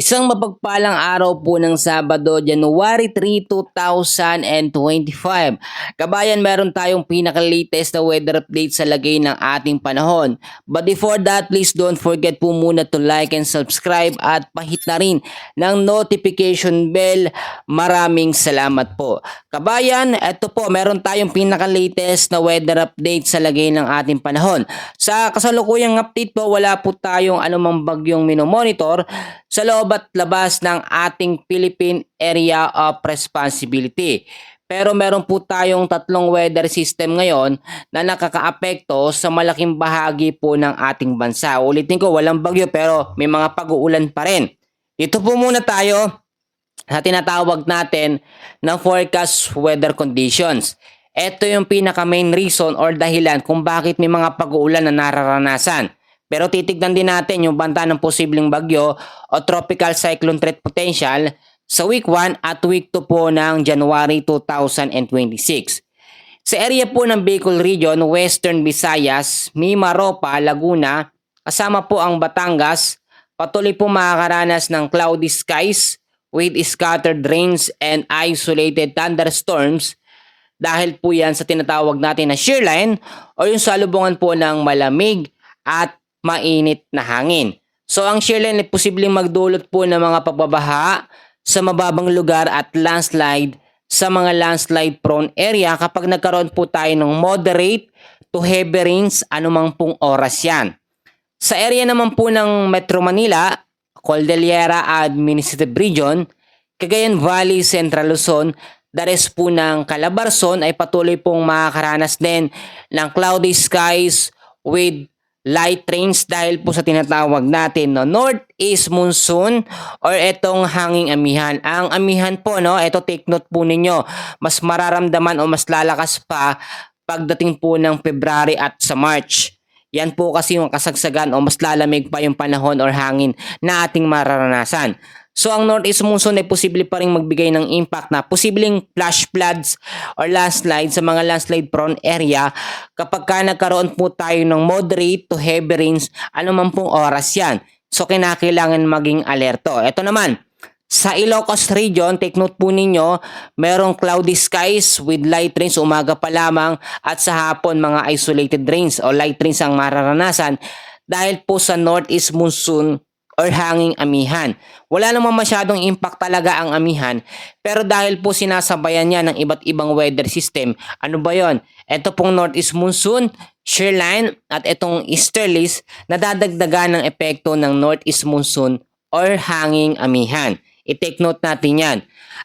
Isang mapagpalang araw po ng Sabado, January 3, 2025. Kabayan, meron tayong pinaka-latest na weather update sa lagay ng ating panahon. But before that, please don't forget po muna to like and subscribe at pahit na rin ng notification bell. Maraming salamat po. Kabayan, eto po, meron tayong pinaka-latest na weather update sa lagay ng ating panahon. Sa kasalukuyang update po, wala po tayong anumang bagyong minomonitor sa loob at labas ng ating Philippine Area of Responsibility. Pero meron po tayong tatlong weather system ngayon na nakakaapekto sa malaking bahagi po ng ating bansa. Ulitin ko, walang bagyo pero may mga pag-uulan pa rin. Dito po muna tayo sa tinatawag natin ng forecast weather conditions. Ito yung pinaka main reason or dahilan kung bakit may mga pag-uulan na nararanasan. Pero titignan din natin yung banta ng posibleng bagyo o tropical cyclone threat potential sa week 1 at week 2 po ng January 2026. Sa area po ng Bicol Region, Western Visayas, Mimaropa, Laguna, kasama po ang Batangas, patuloy po makakaranas ng cloudy skies with scattered rains and isolated thunderstorms dahil po yan sa tinatawag natin na shear line o yung salubungan po ng malamig at mainit na hangin. So ang shear line ay posibleng magdulot po ng mga pagbabaha sa mababang lugar at landslide sa mga landslide prone area kapag nagkaroon po tayo ng moderate to heavy rains anumang pong oras yan. Sa area naman po ng Metro Manila, Cordillera Administrative Region, Cagayan Valley, Central Luzon, the rest po ng Calabarzon ay patuloy pong makakaranas din ng cloudy skies with light rains dahil po sa tinatawag natin no northeast monsoon or etong hanging amihan. Ang amihan po no, ito take note po ninyo, mas mararamdaman o mas lalakas pa pagdating po ng February at sa March. Yan po kasi yung kasagsagan o mas lalamig pa yung panahon or hangin na ating mararanasan. So ang northeast monsoon ay posible pa rin magbigay ng impact na posibleng flash floods or landslide sa mga landslide prone area kapag ka nagkaroon po tayo ng moderate to heavy rains anuman pong oras yan. So kinakailangan maging alerto. Ito naman, sa Ilocos Region, take note po ninyo, merong cloudy skies with light rains umaga pa lamang at sa hapon mga isolated rains o light rains ang mararanasan dahil po sa northeast monsoon or hanging amihan. Wala namang masyadong impact talaga ang amihan pero dahil po sinasabayan niya ng iba't ibang weather system, ano ba yon? Ito pong northeast monsoon, shear line at itong easterlies na dadagdagan ng epekto ng northeast monsoon or hanging amihan. I-take note natin yan.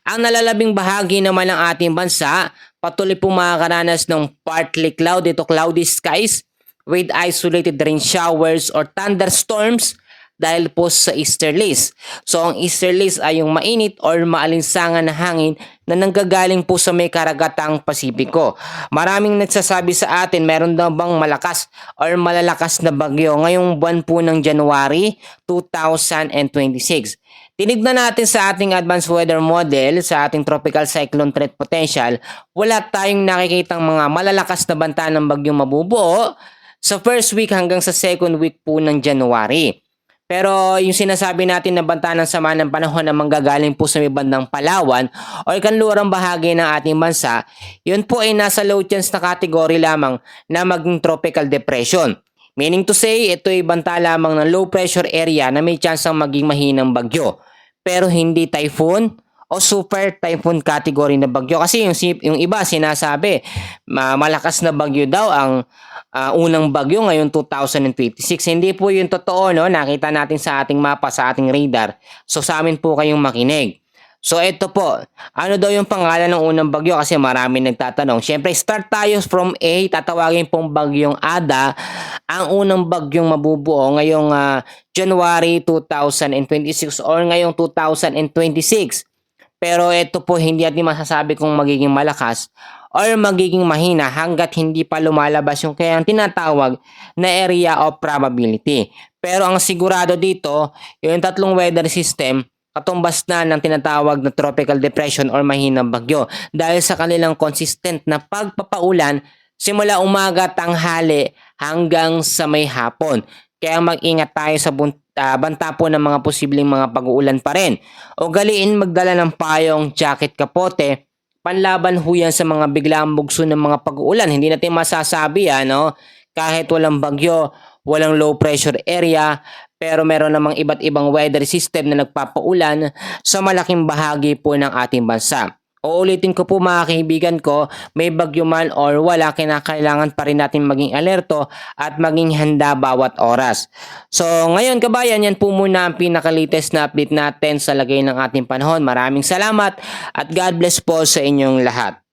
Ang nalalabing bahagi naman ng ating bansa, patuloy po makakaranas ng partly cloudy skies with isolated rain showers or thunderstorms dahil po sa easterlies. So ang easterlies ay yung mainit or maalinsangan na hangin na nanggagaling po sa may karagatang Pasipiko. Maraming nagsasabi sa atin meron daw bang malakas or malalakas na bagyo ngayong buwan po ng January 2026. Tinignan natin sa ating advanced weather model sa ating tropical cyclone threat potential, wala tayong nakikitang mga malalakas na banta ng bagyong mabubuo sa first week hanggang sa second week po ng January. Pero yung sinasabi natin na banta ng sama ng panahon na manggagaling po sa may bandang Palawan o kanlurang bahagi ng ating bansa, yun po ay nasa low chance na category lamang na maging tropical depression. Meaning to say, ito ay banta lamang ng low pressure area na may chance ang maging mahinang bagyo. Pero hindi typhoon o super typhoon category na bagyo. Kasi yung iba sinasabi, malakas na bagyo daw ang unang bagyo ngayon 2026. Hindi po yung totoo, no? Nakita natin sa ating mapa, sa ating radar. So sa amin po kayong makinig. So ito po, ano daw yung pangalan ng unang bagyo kasi marami nagtatanong. Siyempre start tayo from A, tatawagin pong bagyong Ada. Ang unang bagyong mabubuo ngayong January 2026 or ngayong 2026. Pero ito po hindi natin masasabi kung magiging malakas or magiging mahina hanggat hindi pa lumalabas yung kaya tinatawag na area of probability. Pero ang sigurado dito, yung tatlong weather system katumbas na ng tinatawag na tropical depression or mahinang bagyo dahil sa kanilang consistent na pagpapaulan simula umaga, tanghali hanggang sa may hapon. Kaya mag-ingat tayo sa banta po ng mga posibleng mga pag-uulan pa rin. Ugaliin magdala ng payong, jacket, kapote, panlaban ho yan sa mga biglang bugso ng mga pag-uulan. Hindi natin masasabi kahit walang bagyo, walang low pressure area, pero meron namang iba't ibang weather system na nagpapaulan sa malaking bahagi po ng ating bansa. Uulitin ko po mga kaibigan ko, may bagyo man or wala, kinakailangan pa rin natin maging alerto at maging handa bawat oras. So ngayon kabayan, yan po muna ang pinaka-latest na update natin sa lagay ng ating panahon. Maraming salamat at God bless po sa inyong lahat.